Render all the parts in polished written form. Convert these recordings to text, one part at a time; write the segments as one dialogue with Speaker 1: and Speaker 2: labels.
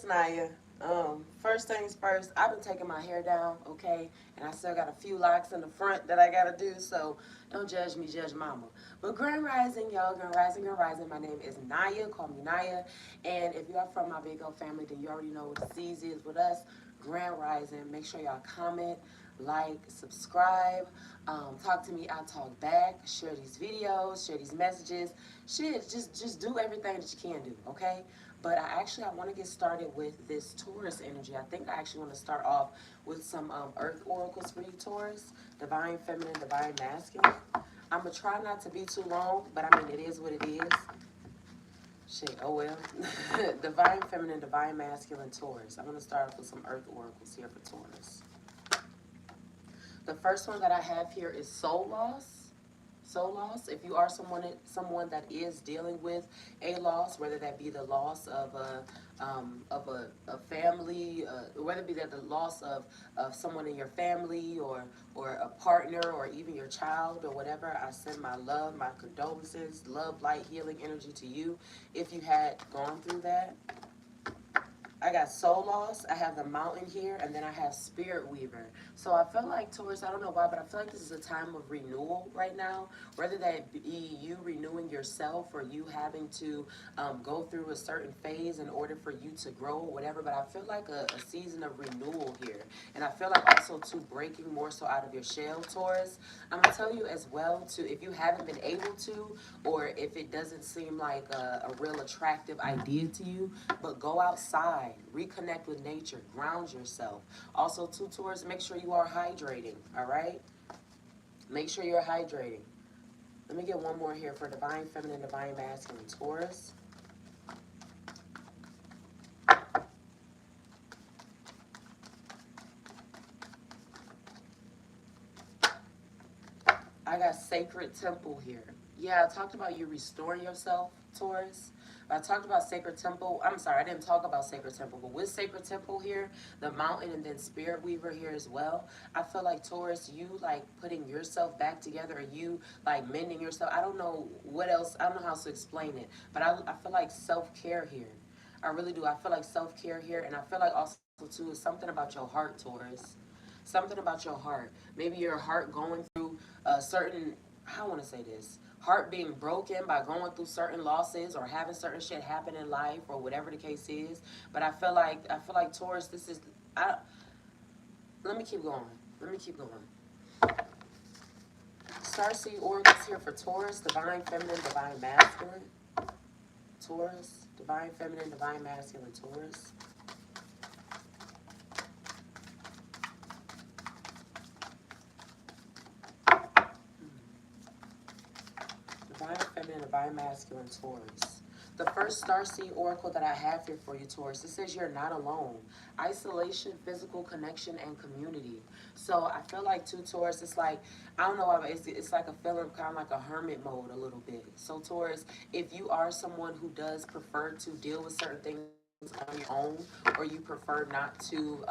Speaker 1: Naya. First things first, I've been taking my hair down, okay? And I still got a few locks in the front that I gotta do, so don't judge me, judge mama. But Grand Rising, y'all, Grand Rising, Grand Rising. My name is Naya, call me Naya. And if you are from my big old family, then you already know what the C's is with us. Grand Rising. Make sure y'all comment, like, subscribe, talk to me, I talk back, share these videos, share these messages. Shit, just do everything that you can do, okay? But I want to get started with this Taurus energy. I think I actually want to start off with some Earth oracles for you, Taurus. Divine Feminine, Divine Masculine. I'm going to try not to be too long, but I mean, it is what it is. Shit, oh well. Divine Feminine, Divine Masculine, Taurus. I'm going to start off with some Earth oracles here for Taurus. The first one that I have here is soul loss. Soul loss. If you are someone that is dealing with a loss, whether that be the loss of a family, whether it be that the loss of someone in your family or a partner or even your child or whatever, I send my love, my condolences, love, light, healing energy to you if you had gone through that. I got soul loss, I have the mountain here, and then I have spirit weaver. So I feel like, Taurus, I don't know why, but I feel like this is a time of renewal right now. Whether that be you renewing yourself or you having to go through a certain phase in order for you to grow or whatever. But I feel like a season of renewal here. And I feel like also too breaking more so out of your shell, Taurus. I'm going to tell you as well, to if you haven't been able to, or if it doesn't seem like a real attractive idea to you, but go outside. Reconnect with nature, ground yourself. Also, too, Taurus, make sure you are hydrating, all right? Make sure you're hydrating. Let me get one more here for Divine Feminine, Divine Masculine, Taurus. I got Sacred Temple here. Yeah, I talked about you restoring yourself, Taurus. I talked about Sacred Temple. I'm sorry, I didn't talk about Sacred Temple, but with Sacred Temple here, the mountain, and then Spirit Weaver here as well, I feel like, Taurus, you like putting yourself back together, or you like mending yourself. I don't know what else, I don't know how to explain it, but I feel like self-care here. I really do. I feel like self-care here, and I feel like also too is something about your heart, Taurus. Something about your heart. Maybe your heart going through a certain, how I want to say this, heart being broken by going through certain losses or having certain shit happen in life or whatever the case is. But I feel like Taurus, this is, I let me keep going. Let me keep going. Starseed oracles here for Taurus, Divine Feminine, Divine Masculine. Taurus, Divine Feminine, Divine Masculine, Taurus. Divine Feminine, Divine Masculine, Taurus. The first starseed oracle that I have here for you, Taurus, it says you're not alone. Isolation, physical connection, and community. So I feel like, too, Taurus, it's like, I don't know, it's like a feeling kind of like a hermit mode a little bit. So, Taurus, if you are someone who does prefer to deal with certain things on your own, or you prefer not to,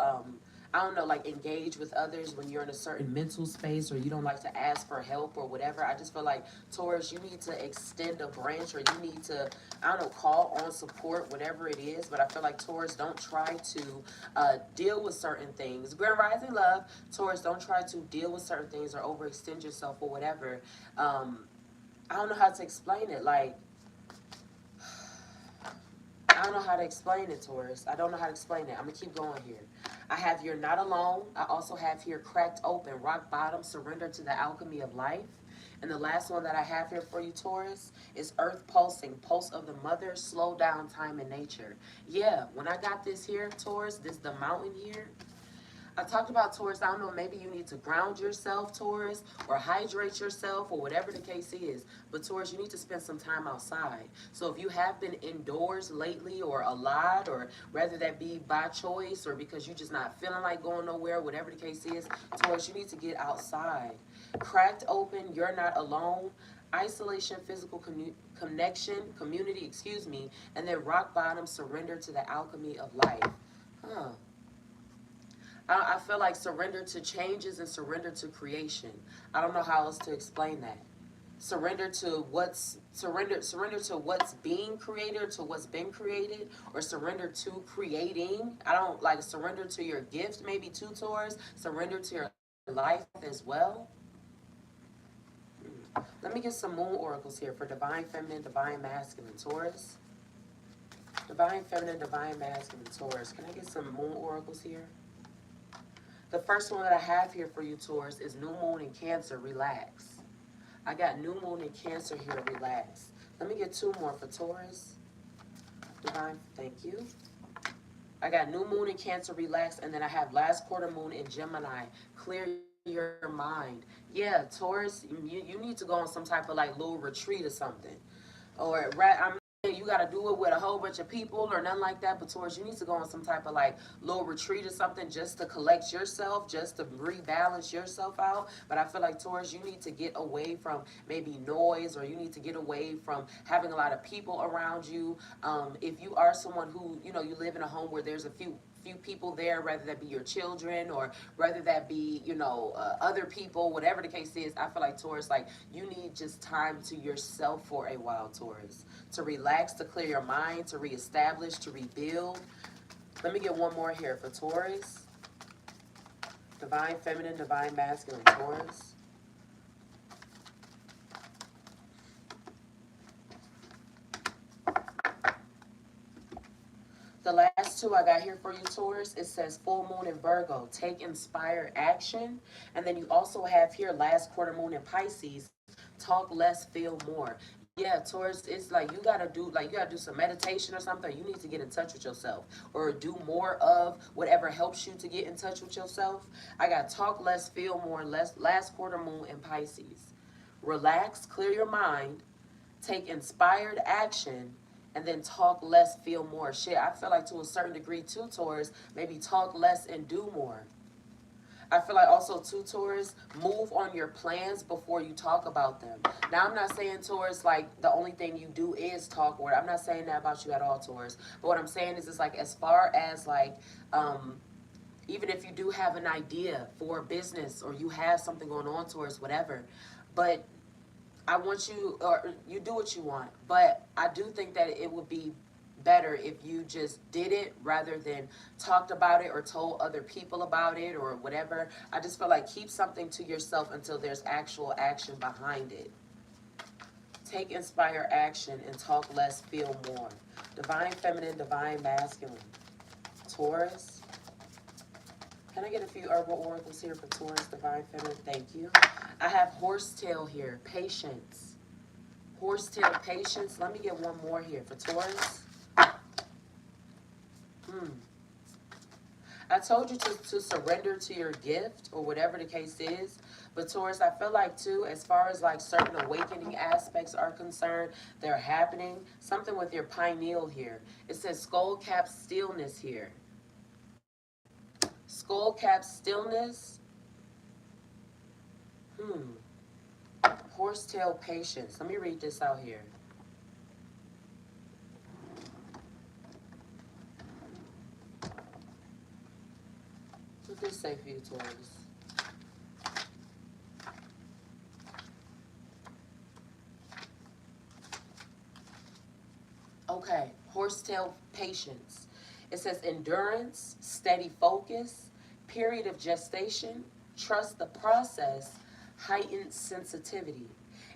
Speaker 1: I don't know, like engage with others when you're in a certain mental space, or you don't like to ask for help or whatever. I just feel like, Taurus, you need to extend a branch, or you need to, I don't know, call on support, whatever it is. But I feel like, Taurus, don't try to deal with certain things. Grand Rising Love, Taurus, don't try to deal with certain things or overextend yourself or whatever. I don't know how to explain it. Like, I don't know how to explain it, Taurus. I don't know how to explain it. I'm going to keep going here. I have You're Not Alone. I also have here Cracked Open, Rock Bottom, Surrender to the Alchemy of Life. And the last one that I have here for you, Taurus, is Earth Pulsing, Pulse of the Mother, Slow Down Time in Nature. Yeah, when I got this here, Taurus, this the mountain here, I talked about, Taurus, I don't know, maybe you need to ground yourself, Taurus, or hydrate yourself, or whatever the case is. But, Taurus, you need to spend some time outside. So if you have been indoors lately or a lot, or whether that be by choice or because you're just not feeling like going nowhere, whatever the case is, Taurus, you need to get outside. Cracked Open, You're Not Alone. Isolation, physical connection, community, and then rock bottom, surrender to the alchemy of life. Huh. I feel like surrender to changes and surrender to creation. I don't know how else to explain that. Surrender to what's being created, or to what's been created, or surrender to creating. I don't like surrender to your gift, maybe to Taurus. Surrender to your life as well. Let me get some moon oracles here for divine feminine, divine masculine, Taurus. Divine feminine, divine masculine, Taurus. Can I get some moon oracles here? The first one that I have here for you, Taurus, is new moon in Cancer, relax. I got new moon in Cancer here, relax. Let me get two more for Taurus. Divine, thank you. I got new moon in Cancer, relax, and then I have last quarter moon in Gemini, clear your mind. Yeah, Taurus, you need to go on some type of like little retreat or something. Or I'm not saying you got to do it with a whole bunch of people or nothing like that, but Taurus, you need to go on some type of like little retreat or something just to collect yourself, just to rebalance yourself out. But I feel like Taurus, you need to get away from maybe noise, or you need to get away from having a lot of people around you. If you are someone who, you live in a home where there's a few people there, whether that be your children or whether that be, other people, whatever the case is, I feel like Taurus, like you need just time to yourself for a while, Taurus, to relax, to clear your mind, to reestablish, to rebuild. Let me get one more here for Taurus. Divine feminine, divine masculine, Taurus. The last two I got here for you, Taurus, it says full moon in Virgo, take inspired action. And then you also have here last quarter moon in Pisces, talk less, feel more. Yeah, Taurus, it's like you gotta do some meditation or something. You need to get in touch with yourself or do more of whatever helps you to get in touch with yourself. I got talk less, feel more, last quarter moon in Pisces. Relax, clear your mind, take inspired action, and then talk less, feel more. Shit, I feel like to a certain degree too, Taurus, maybe talk less and do more. I feel like also too, Taurus, move on your plans before you talk about them. Now, I'm not saying, Taurus, like the only thing you do is talk, or I'm not saying that about you at all, Taurus. But what I'm saying is, it's like as far as like, even if you do have an idea for a business or you have something going on, Taurus, whatever, but I want you, or you do what you want, but I do think that it would be better if you just did it rather than talked about it or told other people about it or whatever. I just feel like keep something to yourself until there's actual action behind it. Take inspire action and talk less, feel more. Divine feminine, divine masculine. Taurus. Can I get a few herbal oracles here for Taurus, divine feminine? Thank you. I have horsetail here, patience. Horsetail, patience. Let me get one more here for Taurus. I told you to surrender to your gift or whatever the case is. But Taurus, I feel like too, as far as like certain awakening aspects are concerned, they're happening. Something with your pineal here. It says skull cap stillness here. Skull cap stillness. Horsetail patience. Let me read this out here. What does this say for you, Taurus? Okay, horsetail patience. It says endurance, steady focus, period of gestation, trust the process, heightened sensitivity.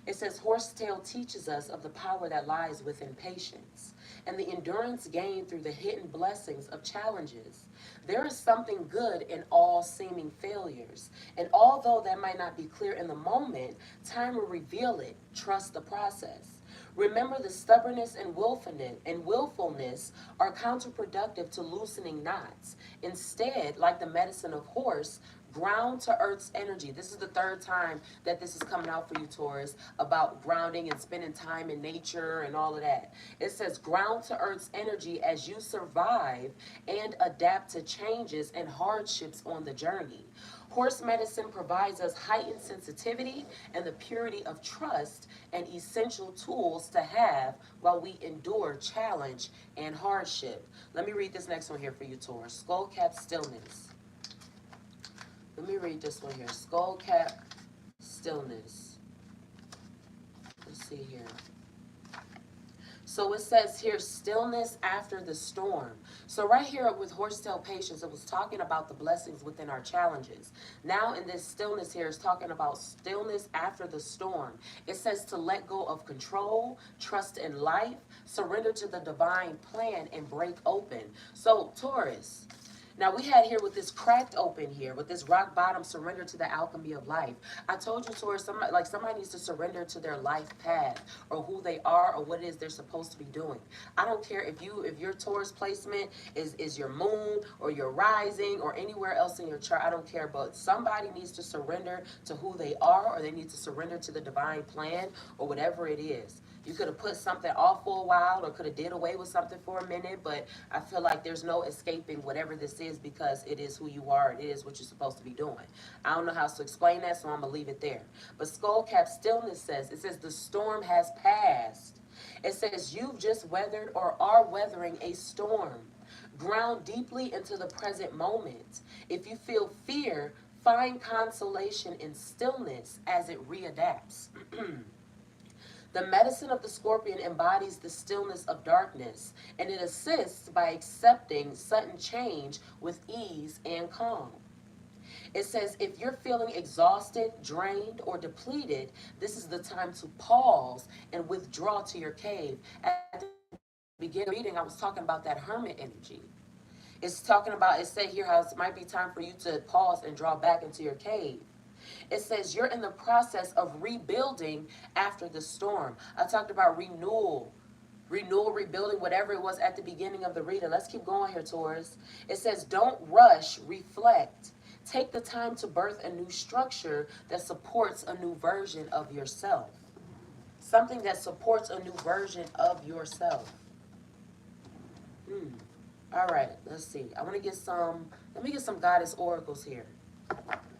Speaker 1: It says horsetail teaches us of the power that lies within patience and the endurance gained through the hidden blessings of challenges. There is something good in all seeming failures, and although that might not be clear in the moment, time will reveal it. Trust the process. Remember, the stubbornness and willfulness are counterproductive to loosening knots. Instead, like the medicine of horse, ground to earth's energy. This is the third time that this is coming out for you, Taurus, about grounding and spending time in nature and all of that. It says ground to earth's energy as you survive and adapt to changes and hardships on the journey. Horse medicine provides us heightened sensitivity and the purity of trust and essential tools to have while we endure challenge and hardship. Let me read this next one here for you, Taurus. Skull cap stillness. Let me read this one here. Skull cap stillness. see here. So it says here, stillness after the storm. So right here with horsetail patience, it was talking about the blessings within our challenges. Now in this stillness here, it's talking about stillness after the storm. It says to let go of control, trust in life, surrender to the divine plan, and break open. So Taurus, now we had here with this cracked open here, with this rock bottom, surrender to the alchemy of life. I told you, Taurus, somebody needs to surrender to their life path or who they are or what it is they're supposed to be doing. I don't care if your Taurus placement is your moon or your rising or anywhere else in your chart. I don't care, but somebody needs to surrender to who they are, or they need to surrender to the divine plan or whatever it is. You could have put something off for a while or could have did away with something for a minute, but I feel like there's no escaping whatever this is because it is who you are. It is what you're supposed to be doing. I don't know how to explain that, so I'm going to leave it there. But Skullcap Stillness says, it says the storm has passed. It says you've just weathered or are weathering a storm. Ground deeply into the present moment. If you feel fear, find consolation in stillness as it readapts. The medicine of the scorpion embodies the stillness of darkness, and it assists by accepting sudden change with ease and calm. It says if you're feeling exhausted, drained, or depleted, this is the time to pause and withdraw to your cave. At the beginning of the reading, I was talking about that hermit energy. It's talking about, it said here how it might be time for you to pause and draw back into your cave. It says you're in the process of rebuilding after the storm. I talked about renewal, rebuilding, whatever it was at the beginning of the reading. Let's keep going here, Taurus. It says don't rush, reflect. Take the time to birth a new structure that supports a new version of yourself. Something that supports a new version of yourself. All right, let's see. Let me get some goddess oracles here.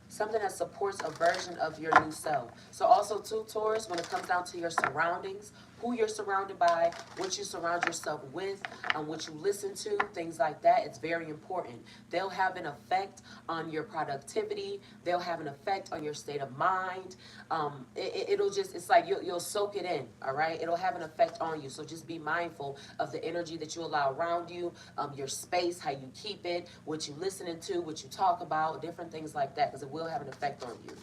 Speaker 1: Something that supports a version of your new self. So also too, Taurus, when it comes down to your surroundings, who you're surrounded by, what you surround yourself with, and what you listen to, things like that, it's very important. They'll have an effect on your productivity. They'll have an effect on your state of mind. It'll just, it's like you'll soak it in, all right? It'll have an effect on you. So just be mindful of the energy that you allow around you, your space, how you keep it, what you listening to, what you talk about, different things like that, because it will have an effect on you.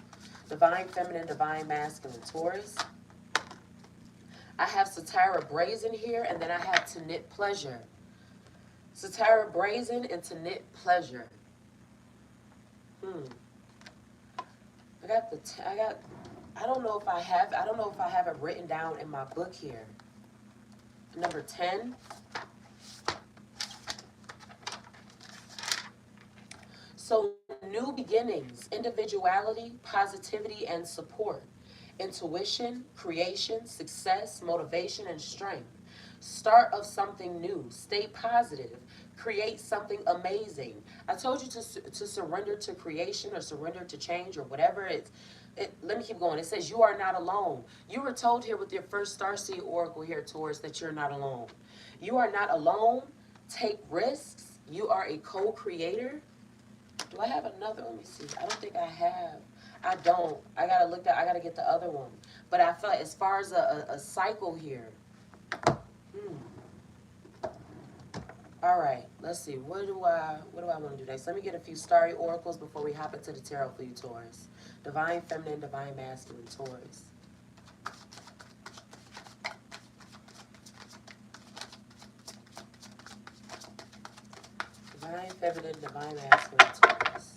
Speaker 1: Divine Feminine, Divine Masculine, Taurus. I have Satira Brazen here, and then I have To Knit Pleasure. Satira Brazen and To Knit Pleasure. I don't know if I have it written down in my book here. Number 10. So new beginnings, individuality, positivity, and support. Intuition, creation, success, motivation, and strength. Start of something new. Stay positive. Create something amazing. I told you to surrender to creation or surrender to change or whatever it's. Let me keep going. It says you are not alone. You were told here with your first Starseed Oracle here, Taurus, that you're not alone. You are not alone. Take risks. You are a co-creator. Do I have another? Let me see. I don't think I have. I don't. I gotta get the other one. But I feel like as far as a cycle here. All right. Let's see. What do I want to do next? Let me get a few starry oracles before we hop into the tarot for you, Taurus. Divine Feminine, Divine Masculine, Taurus. Divine Feminine, Divine Masculine, Taurus.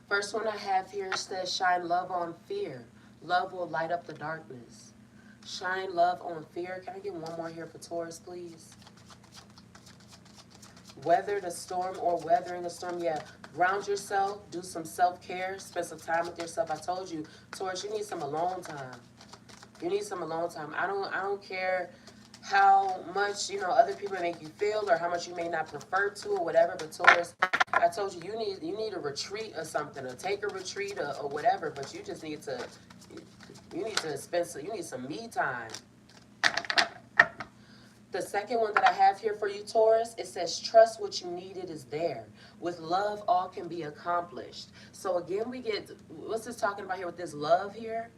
Speaker 1: First one I have here says, shine love on fear. Love will light up the darkness. Shine love on fear. Can I get one more here for Taurus, please? Weather the storm or weathering the storm. Yeah, ground yourself. Do some self-care. Spend some time with yourself. I told you, Taurus, you need some alone time. You need some alone time. I don't care how much, other people make you feel or how much you may not prefer to or whatever, but Taurus, I told you, you need a retreat or something, or take a retreat or whatever, but you just need to, you need some me time. The second one that I have here for you, Taurus, it says, trust what you need, it is there. With love, all can be accomplished. So again, we get, what's this talking about here with this love here?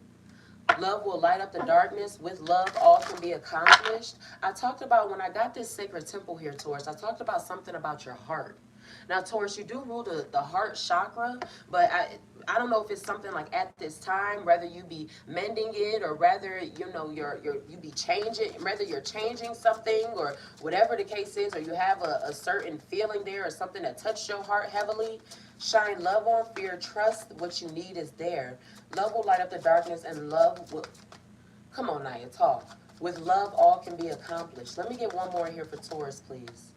Speaker 1: Love will light up the darkness. With love, all can be accomplished. I talked about, when I got this sacred temple here, Taurus, I talked about something about your heart. Now, Taurus, you do rule the heart chakra, but I don't know if it's something like at this time, whether you be mending it or whether, you know, you be changing, whether you're changing something or whatever the case is, or you have a certain feeling there or something that touched your heart heavily. Shine love on fear, trust what you need is there. Love will light up the darkness and love will, come on Naya, talk. With love, all can be accomplished. Let me get one more here for Taurus, please.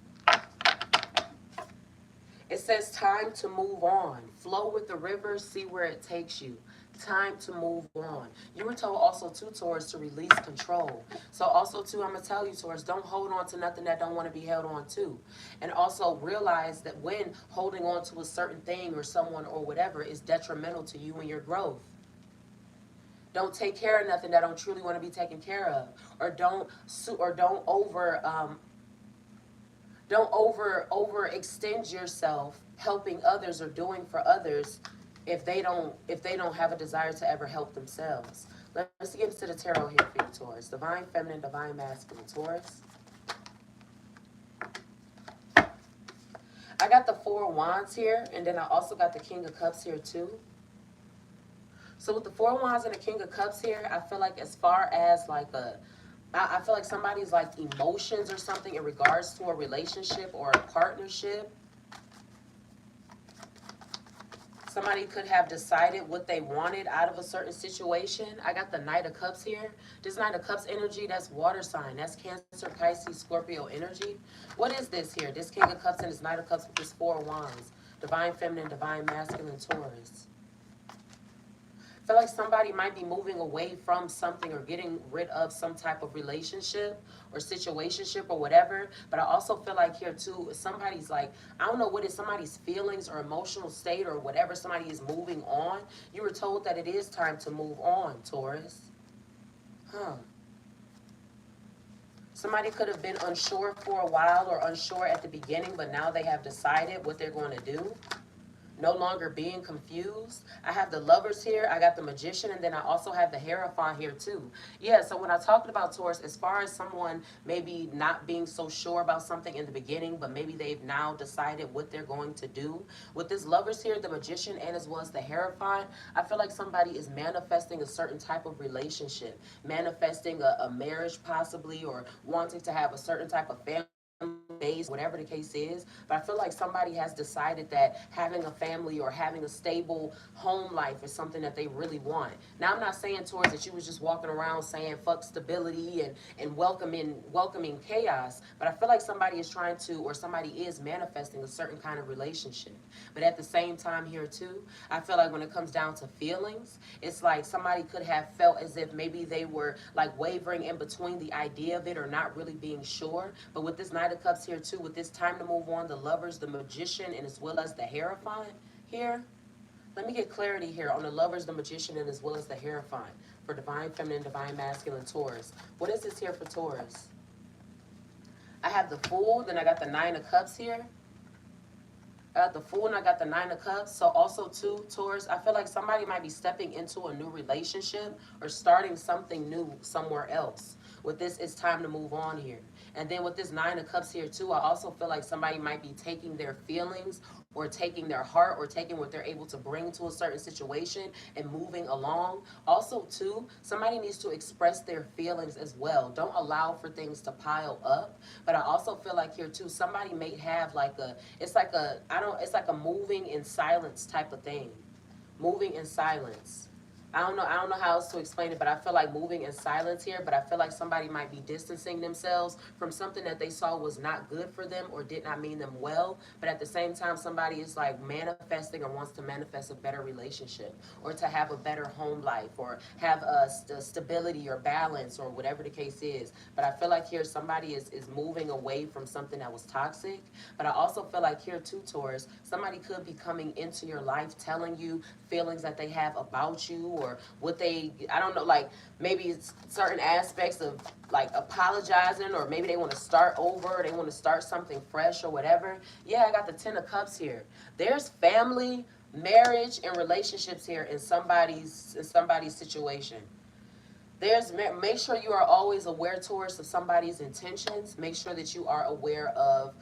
Speaker 1: It says time to move on. Flow with the river, see where it takes you. Time to move on. You were told also too, Taurus, to release control. So also too, I'm going to tell you, Taurus, don't hold on to nothing that don't want to be held on to. And also realize that when holding on to a certain thing or someone or whatever is detrimental to you and your growth. Don't take care of nothing that don't truly want to be taken care of. Or don't overextend yourself helping others or doing for others if they don't have a desire to ever help themselves. Let's get into the tarot here for you, Taurus. Divine feminine, divine masculine, Taurus. I got the Four of Wands here, and then I also got the King of Cups here too. So with the Four of Wands and the King of Cups here, I feel like as far as like I feel like somebody's like emotions or something in regards to a relationship or a partnership. Somebody could have decided what they wanted out of a certain situation. I got the Knight of Cups here. This Knight of Cups energy, that's water sign. That's Cancer, Pisces, Scorpio energy. What is this here? This King of Cups and this Knight of Cups with this Four of Wands. Divine feminine, divine masculine, Taurus. I feel like somebody might be moving away from something or getting rid of some type of relationship or situationship or whatever. But I also feel like here too, somebody's like, I don't know what is somebody's feelings or emotional state or whatever, somebody is moving on. You were told that it is time to move on, Taurus. Huh. Somebody could have been unsure for a while or unsure at the beginning, but now they have decided what they're going to do. No longer being confused. I have the Lovers here, I got the Magician, and then I also have the Hierophant here too. Yeah, so when I talked about Taurus, as far as someone maybe not being so sure about something in the beginning, but maybe they've now decided what they're going to do. With this Lovers here, the Magician, and as well as the Hierophant, I feel like somebody is manifesting a certain type of relationship, manifesting a marriage possibly, or wanting to have a certain type of family base, whatever the case is. But I feel like somebody has decided that having a family or having a stable home life is something that they really want. Now, I'm not saying, Taurus, that you was just walking around saying fuck stability and welcoming chaos, but I feel like somebody is trying to, or somebody is manifesting a certain kind of relationship. But at the same time here too, I feel like when it comes down to feelings, it's like somebody could have felt as if maybe they were like wavering in between the idea of it or not really being sure. But with this Knight of Cups here too, with this time to move on, the Lovers, the Magician, and as well as the Hierophant here. Let me get clarity here on the Lovers, the Magician, and as well as the Hierophant for divine feminine, divine masculine, Taurus. What is this here for Taurus? I have the Fool, then I got the Nine of Cups here. I got the Fool and I got the Nine of Cups. So also too, Taurus, I feel like somebody might be stepping into a new relationship or starting something new somewhere else. With this, it's time to move on here. And then with this Nine of Cups here too, I also feel like somebody might be taking their feelings or taking their heart or taking what they're able to bring to a certain situation and moving along. Also too, somebody needs to express their feelings as well. Don't allow for things to pile up. But I also feel like here too, somebody may have like it's like a moving in silence type of thing. Moving in silence. I don't know how else to explain it, but I feel like moving in silence here, but I feel like somebody might be distancing themselves from something that they saw was not good for them or did not mean them well, but at the same time somebody is like manifesting or wants to manifest a better relationship or to have a better home life or have stability or balance or whatever the case is. But I feel like here somebody is moving away from something that was toxic, but I also feel like here too, Taurus, somebody could be coming into your life telling you feelings that they have about you or what they, I don't know, like maybe it's certain aspects of like apologizing, or maybe they want to start over, they want to start something fresh or whatever. Yeah, I got the 10 of cups here. There's family, marriage, and relationships here in somebody's situation. There's make sure you are always aware, Taurus, of somebody's intentions. Make sure that you are aware of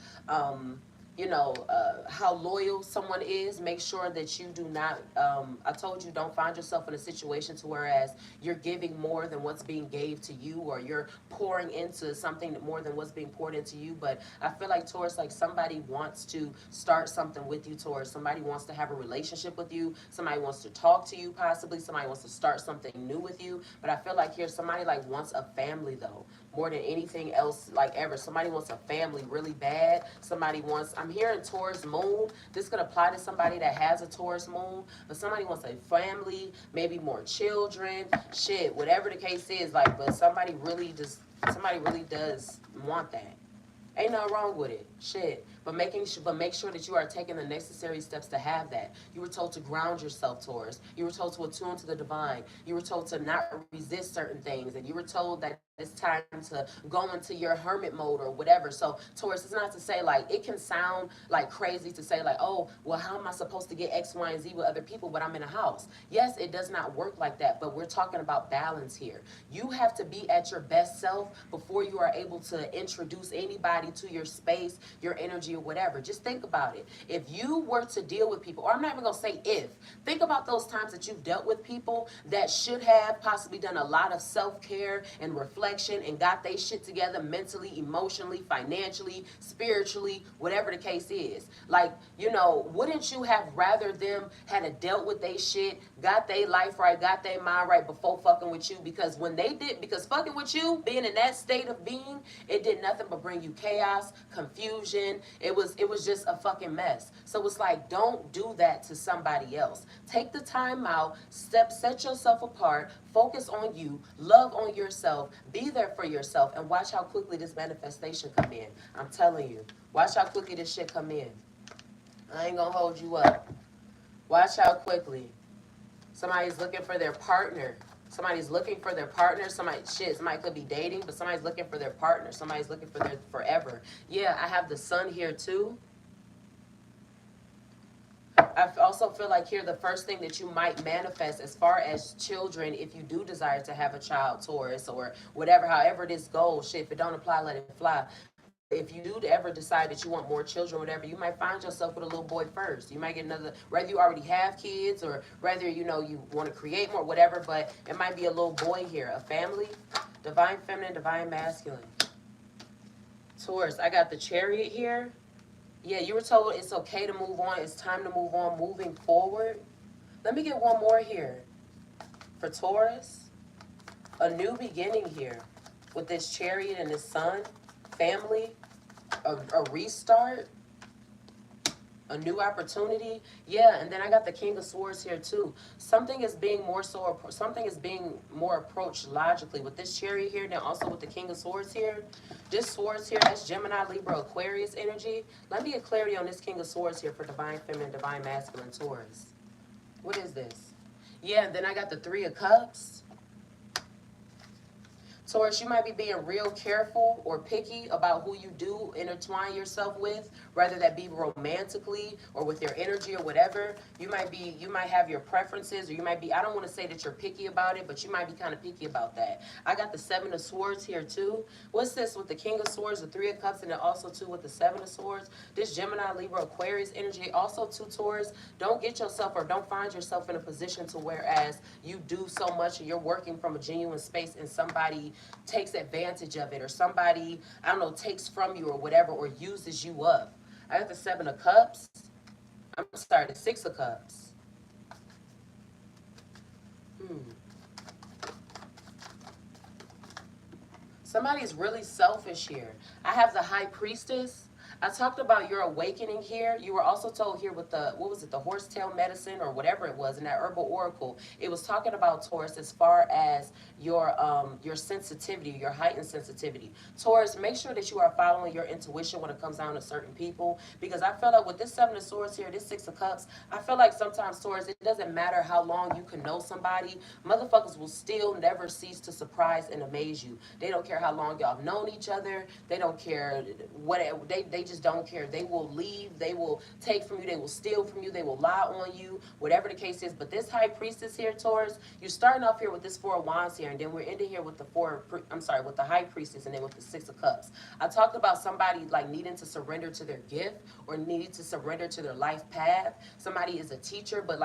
Speaker 1: how loyal someone is. Make sure that you do not, I told you, don't find yourself in a situation to whereas you're giving more than what's being gave to you, or you're pouring into something more than what's being poured into you. But I feel like, Taurus, like somebody wants to start something with you, Taurus. Somebody wants to have a relationship with you. Somebody wants to talk to you, possibly. Somebody wants to start something new with you. But I feel like here somebody like wants a family though, more than anything else, like ever. Somebody wants a family really bad. Somebody wants, I'm hearing Taurus moon. This could apply to somebody that has a Taurus moon, but somebody wants a family, maybe more children, shit, whatever the case is, like, but somebody really does want that. Ain't nothing wrong with it. Shit. But make sure that you are taking the necessary steps to have that. You were told to ground yourself, Taurus. You were told to attune to the divine. You were told to not resist certain things. And you were told that it's time to go into your hermit mode or whatever. So, Taurus, it's not to say like it can sound like crazy to say like, oh, well, how am I supposed to get X, Y, and Z with other people but I'm in a house? Yes, it does not work like that, but we're talking about balance here. You have to be at your best self before you are able to introduce anybody to your space, your energy, or whatever. Just think about it. If you were to deal with people, or I'm not even gonna say if, think about those times that you've dealt with people that should have possibly done a lot of self-care and reflection and got their shit together mentally, emotionally, financially, spiritually, whatever the case is. Like, wouldn't you have rather them had a dealt with their shit, got their life right, got their mind right before fucking with you? Because fucking with you, being in that state of being, it did nothing but bring you chaos, confusion. It was just a fucking mess. So it's like, don't do that to somebody else. Take the time out, set yourself apart, focus on you, love on yourself, be there for yourself, and watch how quickly this manifestation come in. I'm telling you, watch how quickly this shit come in. I ain't gonna hold you up. Watch how quickly. Somebody's looking for their partner. Somebody's looking for their partner. Somebody could be dating, but somebody's looking for their partner. Somebody's looking for their forever. Yeah, I have the sun here too. I also feel like here the first thing that you might manifest as far as children, if you do desire to have a child, Taurus, or whatever, however this goes, shit, if it don't apply, let it fly. But if you do ever decide that you want more children, whatever, you might find yourself with a little boy first. You might get another, whether you already have kids or whether, you want to create more, whatever, but it might be a little boy here, a family, divine feminine, divine masculine. Taurus, I got the chariot here. Yeah, you were told it's okay to move on. It's time to move on, moving forward. Let me get one more here. For Taurus, a new beginning here with this chariot and this sun, family, a restart, a new opportunity. Yeah, and then I got the King of Swords here too. Something is being more approached logically with this chariot here, then also with the King of Swords here. This Swords here, that's Gemini, Libra, Aquarius energy. Let me get clarity on this King of Swords here for divine feminine, divine masculine, Taurus. What is this? Yeah, and then I got the Three of Cups. Taurus, you might be being real careful or picky about who you do intertwine yourself with, whether that be romantically or with your energy or whatever. You might have your preferences, or you might be, I don't want to say that you're picky about it, but you might be kind of picky about that. I got the Seven of Swords here too. What's this with the King of Swords, the Three of Cups, and then also too with the Seven of Swords? This Gemini, Libra, Aquarius energy. Also too, Taurus, don't get yourself or don't find yourself in a position to whereas you do so much and you're working from a genuine space and somebody takes advantage of it, or somebody, I don't know, takes from you or whatever, or uses you up. I got the Seven of Cups. I'm sorry, the Six of Cups. Somebody's really selfish here. I have the High Priestess. I talked about your awakening here. You were also told here with the, what was it, the horsetail medicine or whatever it was in that herbal oracle. It was talking about, Taurus, as far as your your sensitivity, your heightened sensitivity. Taurus, make sure that you are following your intuition when it comes down to certain people, because I feel like with this Seven of Swords here, this Six of Cups, I feel like sometimes, Taurus, it doesn't matter how long you can know somebody, motherfuckers will still never cease to surprise and amaze you. They don't care how long y'all have known each other. They don't care what they just don't care. They will leave. They will take from you. They will steal from you. They will lie on you. Whatever the case is. But this High Priestess here, Taurus, you're starting off here with this Four of Wands here, and then we're ending here with the with the High Priestess, and then with the Six of Cups. I talked about somebody like needing to surrender to their gift or needing to surrender to their life path. Somebody is a teacher, but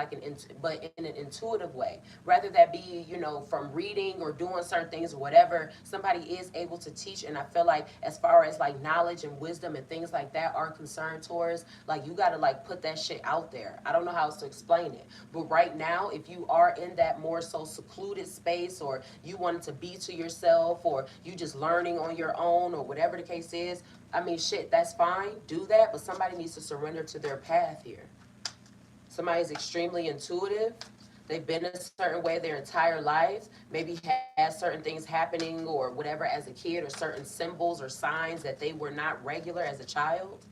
Speaker 1: but in an intuitive way, rather that be from reading or doing certain things or whatever. Somebody is able to teach, and I feel like as far as like knowledge and wisdom and things like that are concerned, Taurus, like you gotta like put that shit out there. I don't know how else to explain it, but right now, if you are in that more so secluded space, or you wanted to be to yourself, or you just learning on your own, or whatever the case is, I mean, shit, that's fine. Do that, but somebody needs to surrender to their path here. Somebody's extremely intuitive. They've been a certain way their entire lives. Maybe had certain things happening or whatever as a kid, or certain symbols or signs that they were not regular as a child.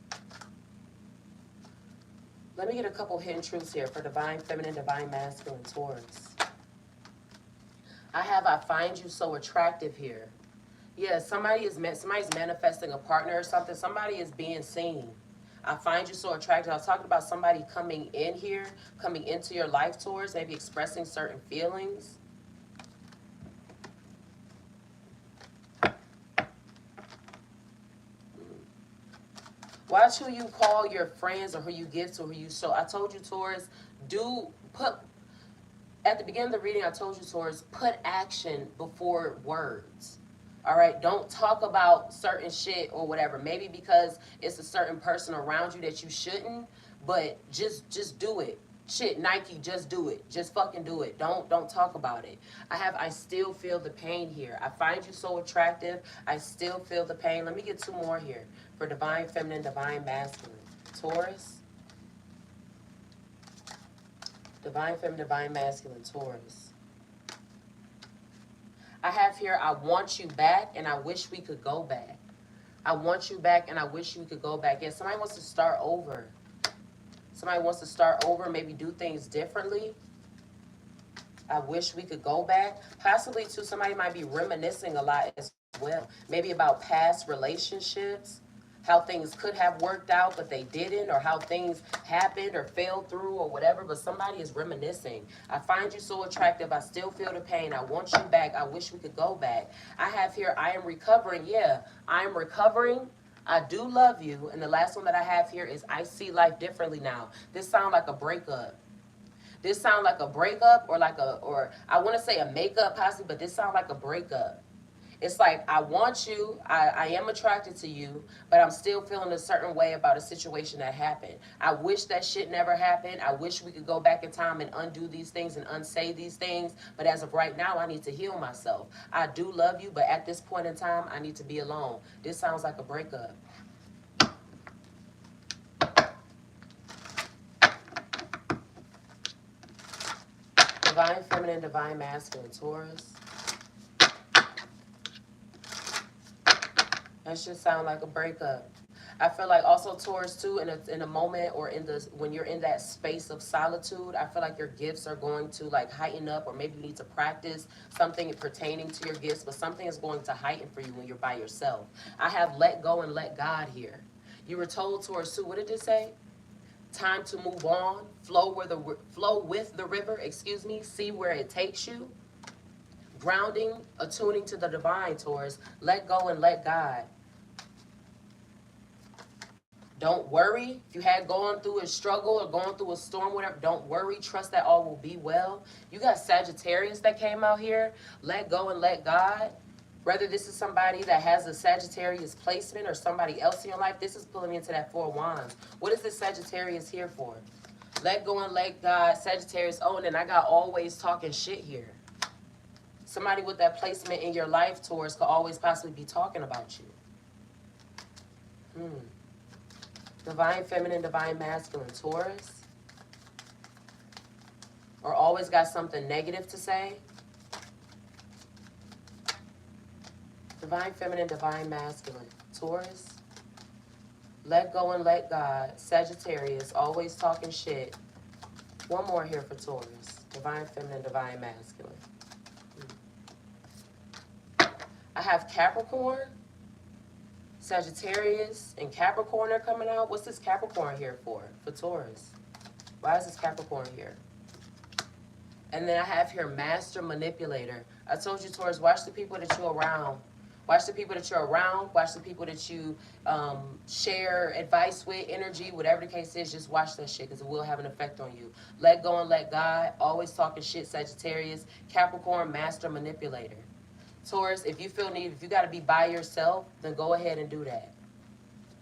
Speaker 1: Let me get a couple hidden truths here for Divine Feminine, Divine Masculine, Taurus. I find you so attractive here. Yeah, somebody's manifesting a partner or something. Somebody is being seen. I find you so attractive. I was talking about somebody coming in here, coming into your life, Taurus, maybe expressing certain feelings. Watch who you call your friends, or who you give to, who you show. I told you, Taurus, at the beginning of the reading, I told you, Taurus, put action before words. All right, don't talk about certain shit or whatever. Maybe because it's a certain person around you that you shouldn't, but just do it. Shit, Nike, just do it. Just fucking do it. Don't talk about it. I still feel the pain here. I find you so attractive. I still feel the pain. Let me get two more here for Divine Feminine, Divine Masculine. Taurus. Divine Feminine, Divine Masculine, Taurus. I have here, I want you back and I wish we could go back. I want you back and I wish we could go back. Yeah, somebody wants to start over. Somebody wants to start over, maybe do things differently. I wish we could go back. Possibly, too, somebody might be reminiscing a lot as well. Maybe about past relationships, how things could have worked out, but they didn't, or how things happened or fell through or whatever, but somebody is reminiscing. I find you so attractive. I still feel the pain. I want you back. I wish we could go back. I have here, I am recovering. Yeah, I am recovering. I do love you. And the last one that I have here is I see life differently now. This sounds like a breakup. This sounds like a breakup, or I want to say a makeup possibly, but this sounds like a breakup. It's like, I want you, I am attracted to you, but I'm still feeling a certain way about a situation that happened. I wish that shit never happened. I wish we could go back in time and undo these things and unsay these things. But as of right now, I need to heal myself. I do love you, but at this point in time, I need to be alone. This sounds like a breakup. Divine Feminine, Divine Masculine, Taurus. That should sound like a breakup. I feel like also, Taurus, too, in a moment, or when you're in that space of solitude, I feel like your gifts are going to like heighten up, or maybe you need to practice something pertaining to your gifts, but something is going to heighten for you when you're by yourself. I have let go and let God here. You were told, Taurus, too, what did it say? Time to move on, flow with the river, see where it takes you. Grounding, attuning to the divine, Taurus. Let go and let God. Don't worry. If you had gone through a struggle or going through a storm, whatever, don't worry. Trust that all will be well. You got Sagittarius that came out here. Let go and let God. Whether this is somebody that has a Sagittarius placement or somebody else in your life, this is pulling into that Four of Wands. What is this Sagittarius here for? Let go and let God. Sagittarius. Oh, and then I got always talking shit here. Somebody with that placement in your life, Taurus, could always possibly be talking about you. Divine Feminine, Divine Masculine, Taurus. Or always got something negative to say. Divine feminine, divine masculine. Taurus, let go and let God. Sagittarius, always talking shit. One more here for Taurus. Divine feminine, divine masculine. I have Capricorn, Sagittarius, and Capricorn are coming out. What's this Capricorn here for Taurus? Why is this Capricorn here? And then I have here Master Manipulator. I told you, Taurus, watch the people that you're around. Watch the people that you're around. Watch the people that you share advice with, energy, whatever the case is. Just watch that shit because it will have an effect on you. Let go and let God. Always talking shit, Sagittarius. Capricorn, Master Manipulator. Taurus, if you feel need, if you got to be by yourself, then go ahead and do that.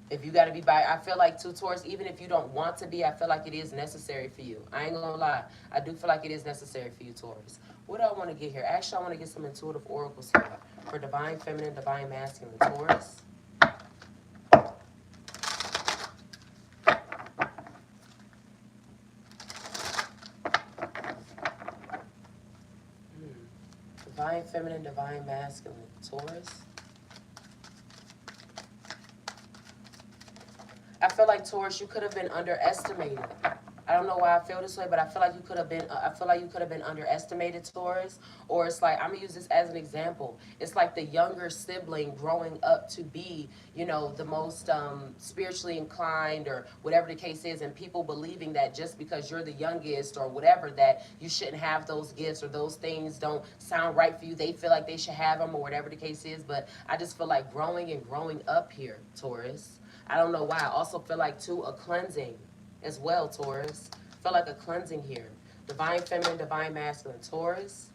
Speaker 1: If you got to be by, I feel like too, Taurus, even if you don't want to be, I feel like it is necessary for you. I ain't gonna lie. I do feel like it is necessary for you, Taurus. What do I want to get here? Actually, I want to get some intuitive oracles here for divine feminine, divine masculine. Taurus. Divine feminine, divine masculine. Taurus. I feel like, Taurus, you could have been underestimated. I don't know why I feel this way, but I feel like you could have been. I feel like you could have been underestimated, Taurus. Or it's like, I'm gonna use this as an example. It's like the younger sibling growing up to be, you know, the most spiritually inclined, or whatever the case is, and people believing that just because you're the youngest or whatever, that you shouldn't have those gifts or those things don't sound right for you. They feel like they should have them or whatever the case is. But I just feel like growing up here, Taurus. I don't know why. I also feel like too a cleansing as well, Taurus. Feel like a cleansing here. Divine feminine, divine masculine. Taurus.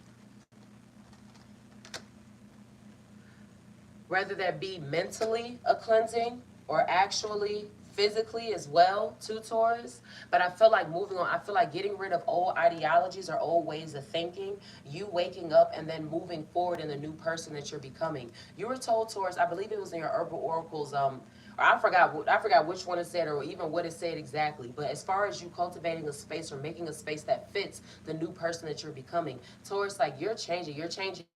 Speaker 1: Whether that be mentally a cleansing or actually physically as well, too, Taurus. But I feel like moving on, I feel like getting rid of old ideologies or old ways of thinking, you waking up and then moving forward in the new person that you're becoming. You were told, Taurus, I believe it was in your Herbal Oracles, I forgot which one it said or even what it said exactly. But as far as you cultivating a space or making a space that fits the new person that you're becoming, Taurus, like you're changing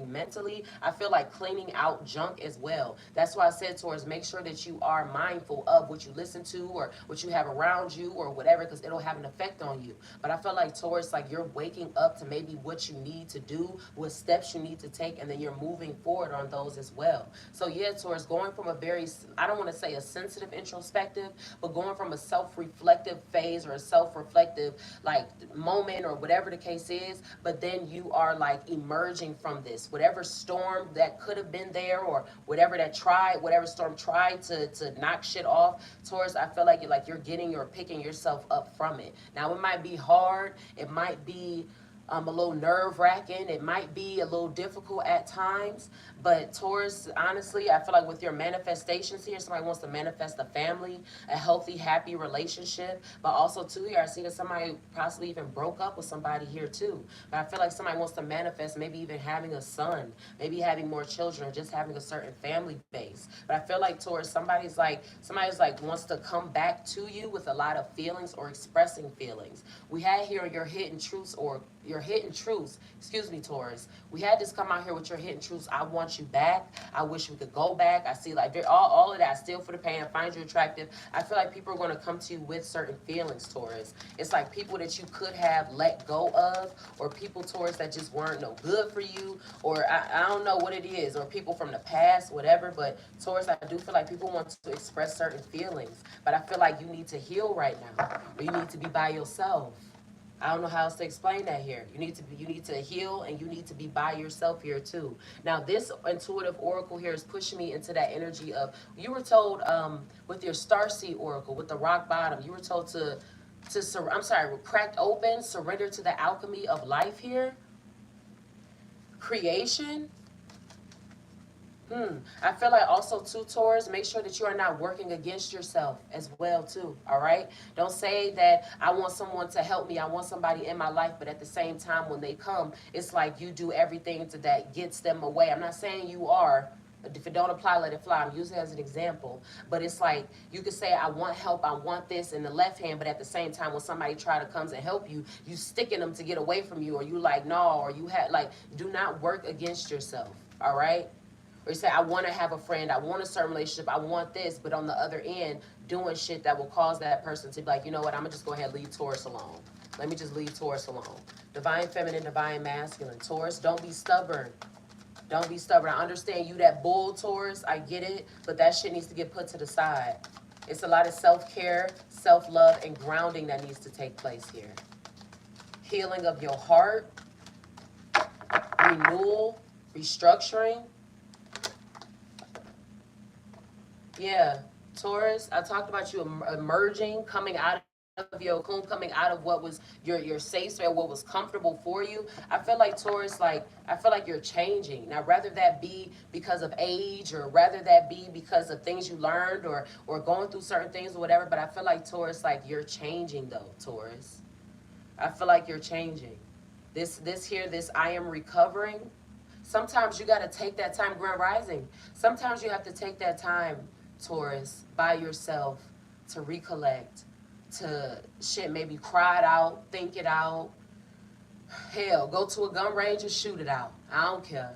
Speaker 1: mentally. I feel like cleaning out junk as well. That's why I said, Taurus, make sure that you are mindful of what you listen to or what you have around you or whatever, because it'll have an effect on you. But I feel like, Taurus, like you're waking up to maybe what you need to do, what steps you need to take, and then you're moving forward on those as well. So yeah, Taurus, going from a very, I don't want to say a sensitive introspective, but going from a self-reflective phase or a self-reflective like moment or whatever the case is, but then you are like emerging from this, whatever storm that could have been there or whatever storm tried to knock shit off, Taurus, I feel like you're picking yourself up from it. Now it might be hard, it might be a little nerve-wracking, it might be a little difficult at times, but Taurus, honestly, I feel like with your manifestations here, somebody wants to manifest a family, a healthy, happy relationship, but also too here, I see that somebody possibly even broke up with somebody here too, but I feel like somebody wants to manifest maybe even having a son, maybe having more children, or just having a certain family base. But I feel like, Taurus, somebody's like wants to come back to you with a lot of feelings or expressing feelings. We had here your hidden truths or your hidden truths, excuse me, Taurus. We had this come out here with your hidden truths. I want you back. I wish we could go back. I see like all of that. Steal for the pain. I find you attractive. I feel like people are going to come to you with certain feelings, Taurus. It's like people that you could have let go of, or people, Taurus, that just weren't no good for you, or I don't know what it is, or people from the past, whatever. But Taurus, I do feel like people want to express certain feelings, but I feel like you need to heal right now, or you need to be by yourself. I don't know how else to explain that here. You need to heal, and you need to be by yourself here too. Now this intuitive oracle here is pushing me into that energy of, you were told with your starseed oracle, with the rock bottom, you were told cracked open, surrender to the alchemy of life here. Creation. I feel like also too, Taurus, make sure that you are not working against yourself as well too, all right? Don't say that I want someone to help me, I want somebody in my life, but at the same time when they come, it's like you do everything that gets them away. I'm not saying you are. If it don't apply, let it fly. I'm using it as an example. But it's like you could say, I want help, I want this in the left hand, but at the same time when somebody comes and help you, you sticking them to get away from you, or you like, no, or you had like, do not work against yourself, all right? Or you say, I want to have a friend, I want a certain relationship, I want this, but on the other end, doing shit that will cause that person to be like, you know what, I'm gonna just go ahead and leave Taurus alone. Let me just leave Taurus alone. Divine feminine, divine masculine. Taurus, don't be stubborn. Don't be stubborn. I understand you that bull, Taurus. I get it, but that shit needs to get put to the side. It's a lot of self-care, self-love, and grounding that needs to take place here. Healing of your heart, renewal, restructuring. Yeah, Taurus, I talked about you emerging, coming out of your cocoon, coming out of what was your safe space, what was comfortable for you. I feel like Taurus, like I feel like you're changing. Now, rather that be because of age, or rather that be because of things you learned, or going through certain things or whatever, but I feel like Taurus, like you're changing though, Taurus. I feel like you're changing. This I am recovering. Sometimes you got to take that time, Grand Rising. Sometimes you have to take that time, Taurus, by yourself to recollect, to shit, maybe cry it out, think it out. Hell, go to a gun range and shoot it out. I don't care.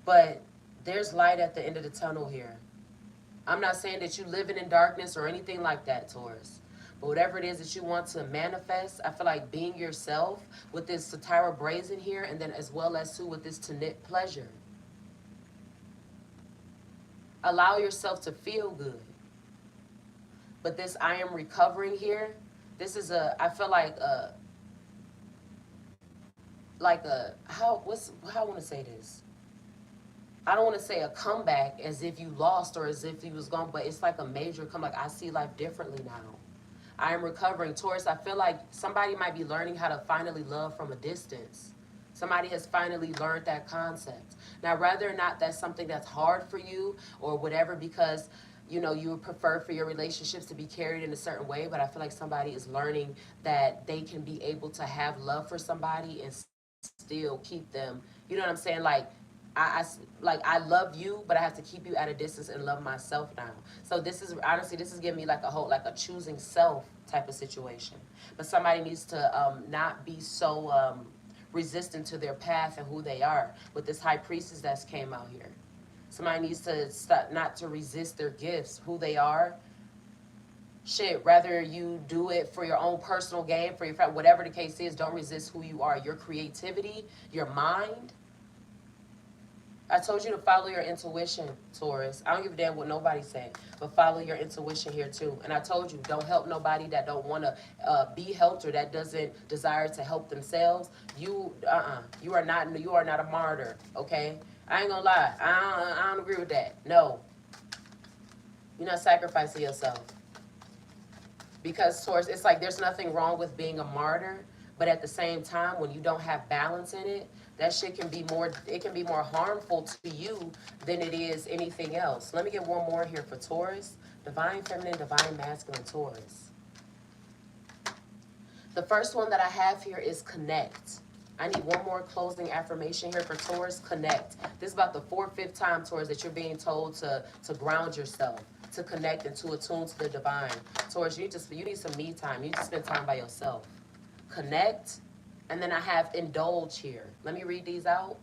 Speaker 1: But there's light at the end of the tunnel here. I'm not saying that you living in darkness or anything like that, Taurus. But whatever it is that you want to manifest, I feel like being yourself with this Satira Brazen here, and then as well as too with this Tanit Pleasure. Allow yourself to feel good. But this I am recovering here, this is I feel how I want to say this? I don't want to say a comeback as if you lost or as if you was gone, but it's like a major comeback. I see life differently now. I am recovering. Taurus, I feel like somebody might be learning how to finally love from a distance. Somebody has finally learned that concept. Now, whether or not that's something that's hard for you or whatever, because, you know, you would prefer for your relationships to be carried in a certain way, but I feel like somebody is learning that they can be able to have love for somebody and still keep them, you know what I'm saying? Like I love you, but I have to keep you at a distance and love myself now. So this is honestly, this is giving me like a whole, like a choosing self type of situation. But somebody needs to not be so resistant to their path and who they are. With this high priestess that's came out here, somebody needs to stop, not to resist their gifts, who they are. Shit, rather you do it for your own personal gain, for your friend, whatever the case is, don't resist who you are, your creativity, your mind. I told you to follow your intuition, Taurus. I don't give a damn what nobody's saying, but follow your intuition here too. And I told you, don't help nobody that don't want to be helped or that doesn't desire to help themselves. You are not a martyr, okay? I ain't gonna lie. I don't agree with that. No, you're not sacrificing yourself. Because Taurus, it's like there's nothing wrong with being a martyr, but at the same time, when you don't have balance in it, that shit can be more, it can be more harmful to you than it is anything else. Let me get one more here for Taurus. Divine feminine, divine masculine, Taurus. The first one that I have here is connect. I need one more closing affirmation here for Taurus. Connect. This is about the 4th, 5th time, Taurus, that you're being told to ground yourself, to connect and to attune to the divine. Taurus, you need some me time. You need to spend time by yourself. Connect. And then I have indulge here. Let me read these out.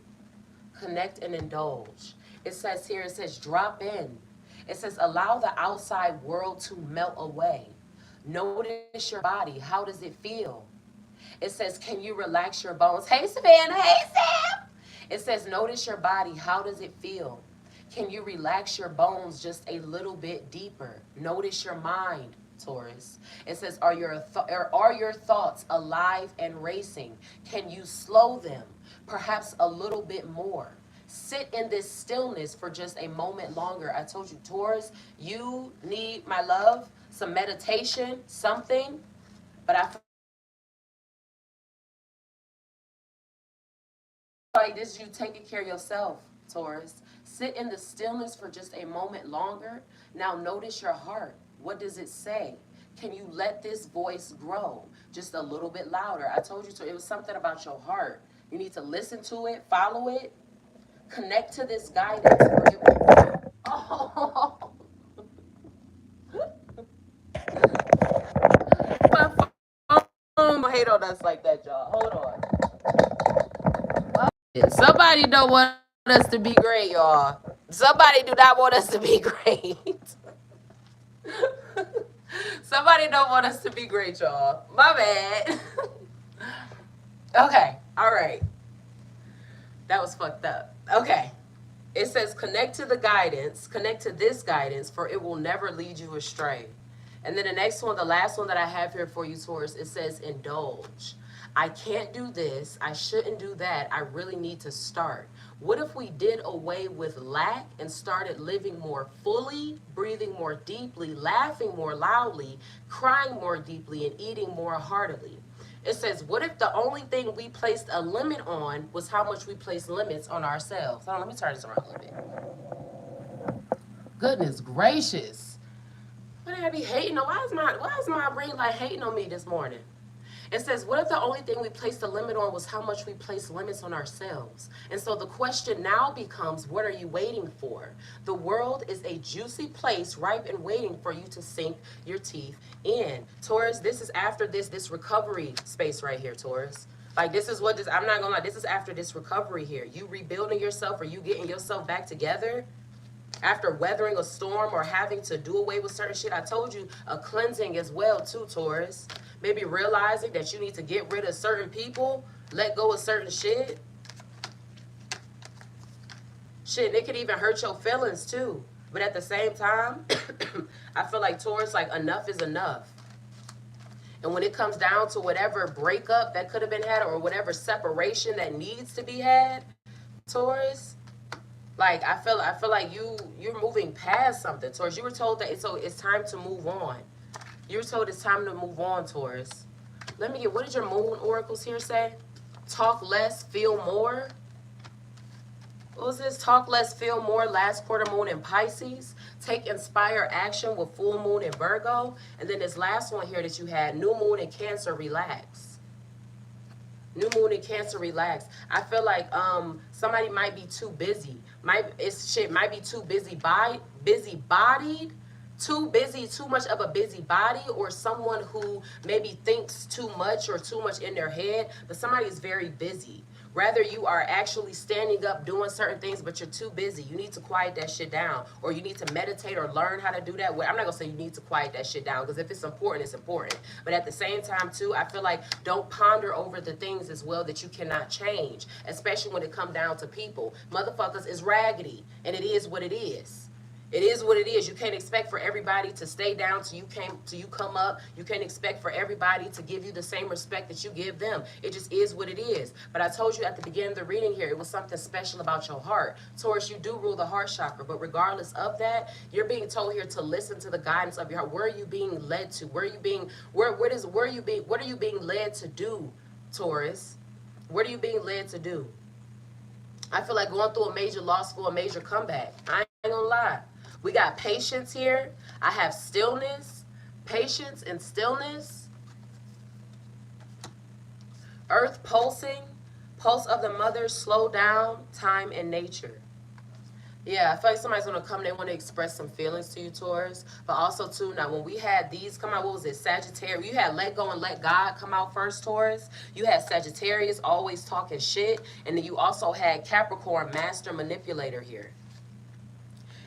Speaker 1: Connect and indulge. It says here, it says drop in. It says allow the outside world to melt away. Notice your body. How does it feel? It says, can you relax your bones? Hey, Savannah. Hey, Sam. It says, notice your body. How does it feel? Can you relax your bones just a little bit deeper? Notice your mind, Taurus. It says, are your thoughts alive and racing? Can you slow them, perhaps a little bit more? Sit in this stillness for just a moment longer. I told you, Taurus, you need, my love, some meditation, something. But I feel like this is you taking care of yourself, Taurus. Sit in the stillness for just a moment longer. Now notice your heart. What does it say? Can you let this voice grow just a little bit louder? I told you so. It was something about your heart. You need to listen to it, follow it, connect to this guidance. Oh, my phone hate on us like that, y'all. Hold on. Somebody don't want us to be great, y'all. Somebody do not want us to be great. Somebody don't want us to be great, y'all. My bad. Okay, all right. That was fucked up. Okay. It says, connect to this guidance, for it will never lead you astray. And then the next one, the last one that I have here for you, Taurus, it says, indulge. I can't do this. I shouldn't do that. I really need to start. What if we did away with lack and started living more fully, breathing more deeply, laughing more loudly, crying more deeply, and eating more heartily? It says, what if the only thing we placed a limit on was how much we place limits on ourselves? Hold on, let me turn this around a little bit. Goodness gracious. Why did I be hating on? Why is my brain like hating on me this morning? It says, what if the only thing we placed a limit on was how much we place limits on ourselves? And so the question now becomes, what are you waiting for? The world is a juicy place, ripe and waiting for you to sink your teeth in. Taurus, this is after this recovery space right here, Taurus. Like, this is what this, I'm not gonna lie, this is after this recovery here. You rebuilding yourself, or you getting yourself back together after weathering a storm or having to do away with certain shit. I told you a cleansing as well too, Taurus. Maybe realizing that you need to get rid of certain people, let go of certain shit. Shit, it could even hurt your feelings too. But at the same time, I feel like, Taurus, like, enough is enough. And when it comes down to whatever breakup that could have been had, or whatever separation that needs to be had, Taurus, like, I feel like you're moving past something, Taurus. You were told that it's time to move on. You were told it's time to move on, Taurus. Let me get, what did your moon oracles here say? Talk less, feel more. What was this? Talk less, feel more, last quarter moon in Pisces. Take inspire action with full moon in Virgo. And then this last one here that you had, new moon in Cancer, relax. New moon in Cancer, relax. I feel like somebody might be too busy. Might be too busy-bodied, too much of a busybody, or someone who maybe thinks too much or too much in their head, but somebody is very busy. Rather, you are actually standing up doing certain things, but you're too busy. You need to quiet that shit down, or you need to meditate or learn how to do that. I'm not gonna say you need to quiet that shit down, because if it's important, it's important. But at the same time too, I feel like don't ponder over the things as well that you cannot change, especially when it comes down to people. Motherfuckers is raggedy, and it is what it is. It is what it is. You can't expect for everybody to stay down till you come up. You can't expect for everybody to give you the same respect that you give them. It just is what it is. But I told you at the beginning of the reading here, it was something special about your heart. Taurus, you do rule the heart chakra, but regardless of that, you're being told here to listen to the guidance of your heart. Where are you being led to? What are you being led to do, Taurus? What are you being led to do? I feel like going through a major loss for a major comeback. I ain't gonna lie. We got patience here. I have stillness, patience and stillness. Earth pulsing, pulse of the mother, slow down, time and nature. Yeah, I feel like somebody's gonna come. They want to express some feelings to you, Taurus. But also too, now when we had these come out, what was it? Sagittarius. You had let go and let God come out first, Taurus. You had Sagittarius always talking shit, and then you also had Capricorn, master manipulator here.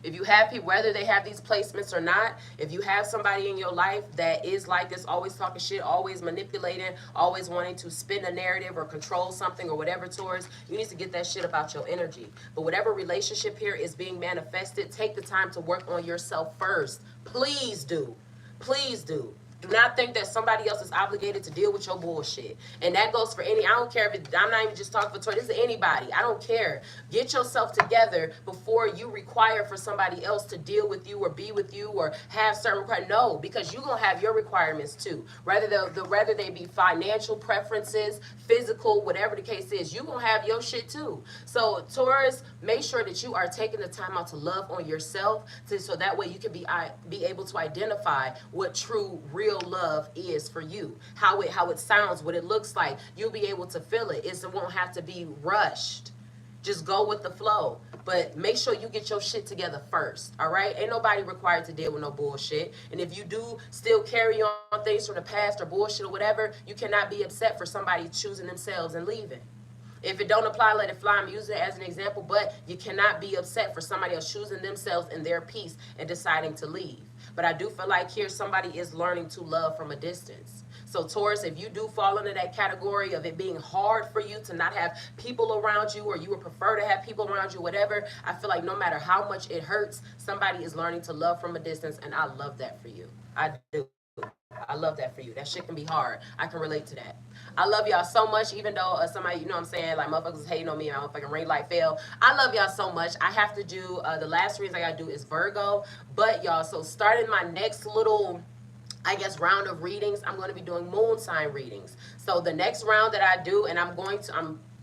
Speaker 1: If you have people, whether they have these placements or not, if you have somebody in your life that is like this, always talking shit, always manipulating, always wanting to spin a narrative or control something or whatever, Taurus, you need to get that shit about your energy. But whatever relationship here is being manifested, take the time to work on yourself first. Please do. Please do. Do not think that somebody else is obligated to deal with your bullshit. And that goes for any, I don't care if it, I'm not even just talking for Taurus, this is anybody. I don't care. Get yourself together before you require for somebody else to deal with you or be with you or have certain requirements. No, because you're going to have your requirements too. Rather they be financial preferences, physical, whatever the case is, you're going to have your shit too. So Taurus, make sure that you are taking the time out to love on yourself so that way you can be able to identify what true, real love is for you, how it sounds, what it looks like. You'll be able to feel it. It won't have to be rushed. Just go with the flow. But make sure you get your shit together first, all right? Ain't nobody required to deal with no bullshit. And if you do still carry on things from the past or bullshit or whatever, you cannot be upset for somebody choosing themselves and leaving. If it don't apply, let it fly. I'm using it as an example, but you cannot be upset for somebody else choosing themselves and their peace and deciding to leave. But I do feel like here somebody is learning to love from a distance. So Taurus, if you do fall into that category of it being hard for you to not have people around you, or you would prefer to have people around you, whatever, I feel like no matter how much it hurts, somebody is learning to love from a distance, and I love that for you. I do. I love that for you. That shit can be hard. I can relate to that. I love y'all so much, even though somebody, you know what I'm saying, like motherfuckers hating on me and my motherfucking ring light fail. I love y'all so much. I have to do, the last readings I gotta do is Virgo. But y'all, so starting my next little, I guess, round of readings, I'm going to be doing moon sign readings. So the next round that I do, and I'm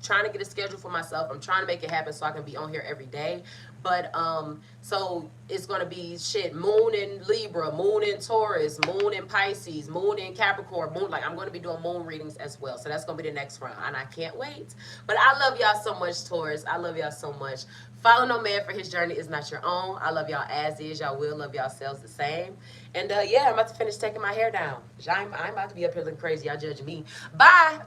Speaker 1: trying to get a schedule for myself. I'm trying to make it happen so I can be on here every day. But so it's gonna be shit. Moon in Libra, Moon in Taurus, Moon in Pisces, Moon in Capricorn, Moon. Like, I'm gonna be doing moon readings as well. So that's gonna be the next round, and I can't wait. But I love y'all so much, Taurus. I love y'all so much. Follow no man, for his journey is not your own. I love y'all as is. Y'all will love yourselves the same. And yeah, I'm about to finish taking my hair down. I'm about to be up here looking crazy. Y'all judge me. Bye.